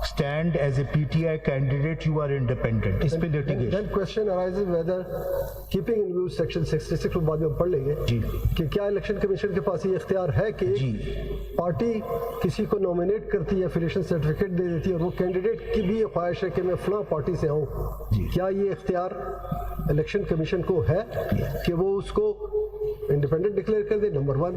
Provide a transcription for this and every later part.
stand as a PTI candidate, you are independent. इस पे litigation. Then question arises whether keeping in view section 66 को बाद में पढ़ लेंगे कि क्या इलेक्शन कमीशन के पास ये इख्तियार है कि एक पार्टी किसी को नॉमिनेट करती है, एफिलिएशन सर्टिफिकेट दे देती है और वो कैंडिडेट की भी ये ख्वाहिश है कि मैं फलां पार्टी से आऊँ, क्या ये इख्तियार इलेक्शन कमीशन को है कि वो उसको इंडिपेंडेंट डिक्लेयर कर दे? नंबर 1।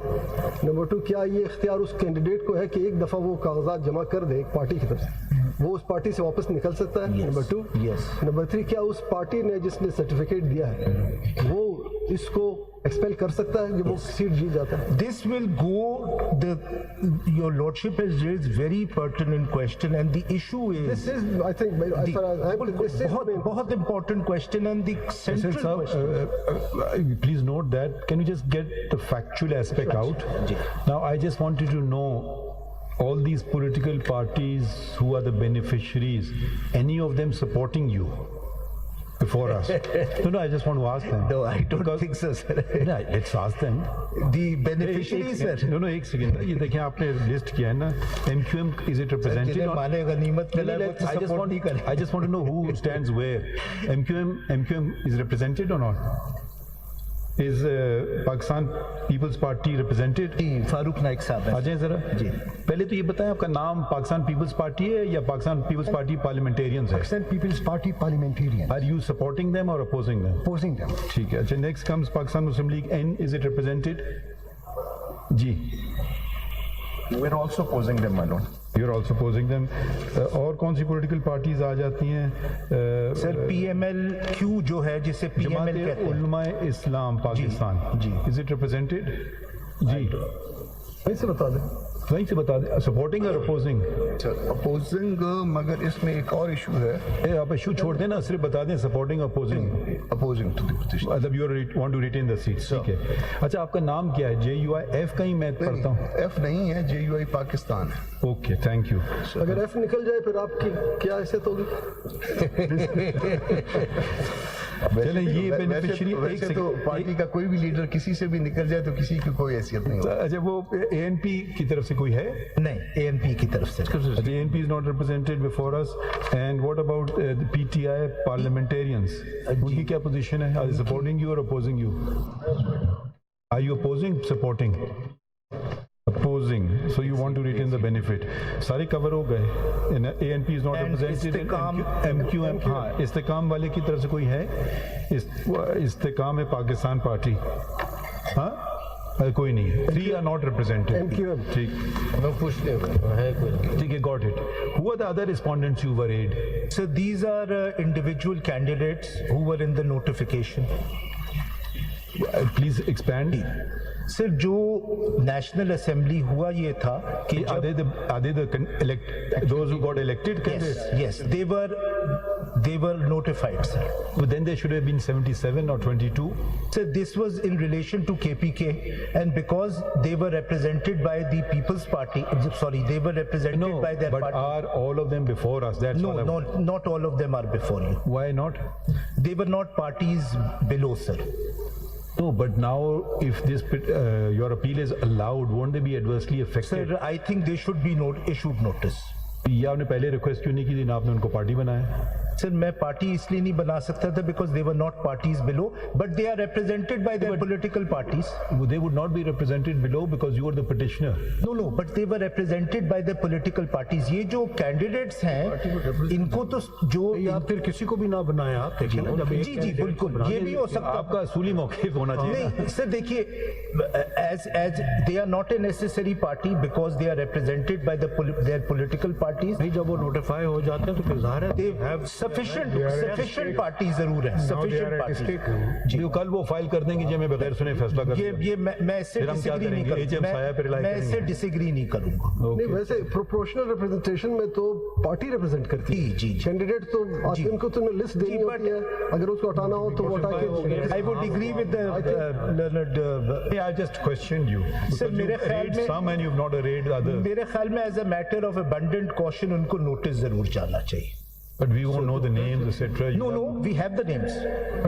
नंबर 2, क्या ये इख्तियार उस कैंडिडेट को है कि एक दफ़ा वो कागजात जमा कर दे एक पार्टी की तरफ से, वो उस पार्टी से वापस निकल सकता है? नंबर 2। नंबर 3, क्या उस पार्टी ने जिसने सर्टिफिकेट दिया है वो इसको एक्सपेल कर सकता है जब वो सीट जीत जाता है? This will go. Your lordship has raised very pertinent question, and the issue is This is, I think, as far as I'm concerned, this is बहुत important question and the central question. Please note that. Can you just get the factual aspect out? Now, I just wanted to know all these political parties who are the beneficiaries, any of them supporting you before us? No, I just want to ask them. No, I don't think so, sir. No, let's ask them. The beneficiaries, sir. No, एक second, ये देखिए आपने list किया है ना, MQM is it represented? माने गनीमत मिला वो तो support नहीं करे. I just want to know who stands where. MQM is represented or not? Is Pakistan People's Party represented? जी, फारूक नाइक साहब आ जाए जरा जी. पहले तो ये बताएं आपका नाम पाकिस्तान पीपल्स पार्टी है या पाकिस्तान पीपल्स पार्टी पार्लियामेंटेरियंस है? Pakistan People's Party parliamentarian. Are you supporting them or opposing them? Opposing them. ठीक है. अच्छा, next comes Pakistan Muslim League N. Is it represented? Ji. We're also opposing them, my lord. You're also opposing them. और कौन सी political parties आ जाती हैं? Sir PMLQ जो है जिसे PML कहते हैं, उलमाए इस्लाम पाकिस्तान. जी. Is it represented? जी. वहीं से बता दें. वहीं से बता दें. Supporting or opposing? Opposing, मगर इसमें एक और इशू है. आप इशू छोड़ देना, सिर्फ बता दें supporting opposing. Opposing to the petition. मतलब you want to retain the seat. ठीक है. अच्छा, आपका नाम क्या है? JUIF कहीं मैं पढ़ता हूँ. F नहीं है, JUI पाकिस्तान है. Okay, thank you. अगर F निकल जाए फिर आपकी क्या हैसियत होगी? चलें, ये बेनिफिशियरी वैसे तो पार्टी का कोई भी लीडर किसी से भी निकल जाए तो किसी की कोई हैसियत नहीं होती. अच्छा, वो ANP की तरफ से कोई है? नहीं, ANP की तरफ से. ANP is not represented before us. And what about the PTI parliamentarians? उनकी क्या पोजीशन है? Are they supporting you or opposing you? Are you opposing, supporting? Opposing. So you want to retain the benefit. सारे cover हो गए. ANP is not represented. MQM, हाँ, इस्तेकाम वाले की तरफ से कोई है? इस्तेकाम है पाकिस्तान पार्टी. हाँ, कोई नहीं है. 3 are not represented. MQM. ठीक. मैं पूछ ले है कोई. ठीक है, got it. Who are the other respondents you were aid? So these are individual candidates who were in the notification. Please expand. Sir जो नेशनल असेंबली हुआ ये था कि Are they those who got elected candidates? yes they were notified, sir. But then there should have been 77 or 22. So this was in relation to KPK, and because they were represented by the People's Party, sorry, they were represented by their but party. are all of them before us? That's No, not all of them are before you. Why not? They were not parties below, sir. No, but now if this your appeal is allowed, won't they be adversely affected? Sir, I think they should be issued notice. या आपने पहले request क्यों नहीं की थी ना आपने उनको पार्टी बनाया? सर मैं पार्टी इसलिए नहीं बना सकता था because they were not parties below, but they are represented by their political parties. They would not be represented below because you are the petitioner. No, but they were represented by their political parties. ये जो candidates हैं, इनको तो जो या फिर किसी को भी ना बनाया आप देखिए ना, जब जी बिल्कुल ये भी हो सकता है. आपका असूली मौके होना चाहिए. नहीं सर देखिए, as they are not a necessary party because they are represented by their political parties. नहीं, जब वो नोटिफाई हो जाते हैं तो फिर ज़ाहिर है they have sufficient party जरूर है, sufficient party. जी, कल वो फाइल कर देंगे जो मैं बगैर सुने फैसला कर. ये मैं इससे डिसएग्री नहीं करूंगा. मैं इससे डिसएग्री नहीं करूंगा. नहीं, वैसे प्रोपोर्शनल रिप्रेजेंटेशन में तो पार्टी रिप्रेजेंट करती है. जी कैंडिडेट तो इनको तो लिस्ट देनी होती है, अगर उसको हटाना हो तो वो हटा के. I would agree with the learned. I just questioned you. Sir मेरे ख्याल में some and you've not arrayed others. मेरे ख्याल में as a matter of abundant caution उनको नोटिस जरूर जाना चाहिए. But we won't know the names, etc. No, no, we have the names.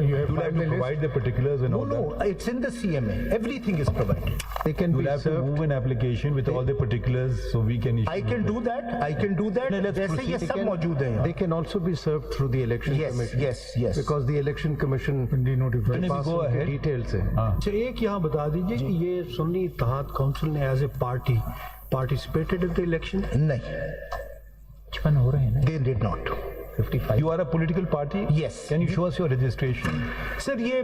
You'll have to provide the particulars and No, all that. no, it's in the CMA. Everything is provided. They can You'll be have to served. move an application with all the particulars so we can issue. I can do that. I can do that. वैसे ये सब मौजूद है They यहाँ. can also be served through the election Yes, commission. yes, yes. Because the election commission Then we पास go उनके ahead. Details है। अच्छा एक यहाँ बता दीजिए कि ये सुन्नी इत्तेहाद काउंसिल ने as a party participated in the election. नहीं. हो रहे हैं ना They did not. 55। You are a political party? Yes. Can you show us your registration? Sir, ये